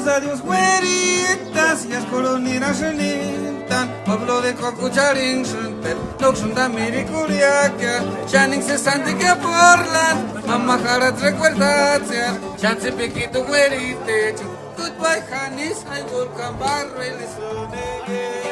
Adiós, güeritas, y las colonias renintan, pueblo de Cocucharín, Shunter, Noxunda, Miricuriaca, Channing se sante que Portland, Mamá Jarat recuerda, Chance Pequito, güerite, goodbye, Hanis, I will come back really soon again.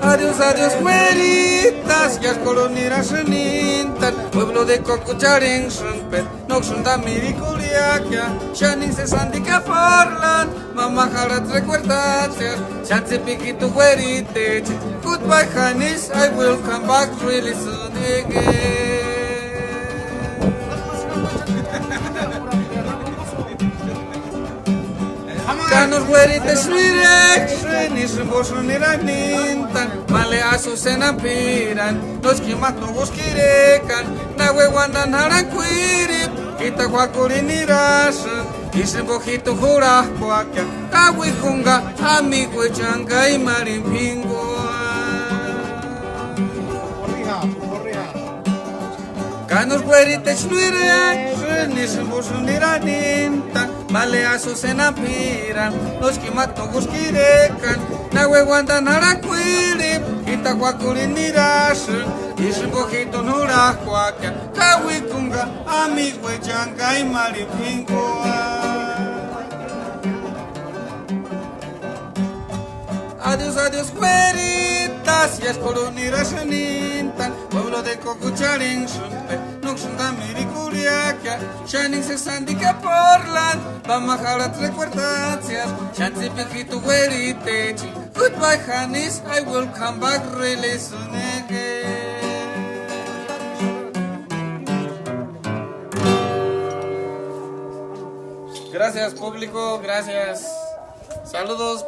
Adiós, güeritas, y las colonias renintan, pueblo de Cocucharín, Shunter, Noxunda, Miricuriaca, Channing se sante que Portland, Mamá Jarat recuerda, Chance Pequito, güerite, goodbye, Hanis, I will come back really soon again. Canos güerites mirek, ni semboso ni ranintan, male asusena piran, los que mato busquirecan, na hueguandan haranquiri, kita huacuri ni rasa, y sembojito jura huaca, kawikunga, amigo changa y marimpingo. Canos güerites mirek, ni semboso ni ranintan, male asusena piran, los que mato busquirecan, na hueguandan haranquiri, kita huacuri ni rasa, y sembojito jura huaca, kawikunga, amigo changa y marimpingo. Adiós, güeritas, y las colonias renintan, pueblo de Cocucharín, Shunter, Noxunda, Miricuriaca, Channing se sante que Portland, Mamá Jarat recuerda, Chance Pequito, güerite, goodbye, Hanis, I will come back really soon again. Gracias, público, gracias. Saludos.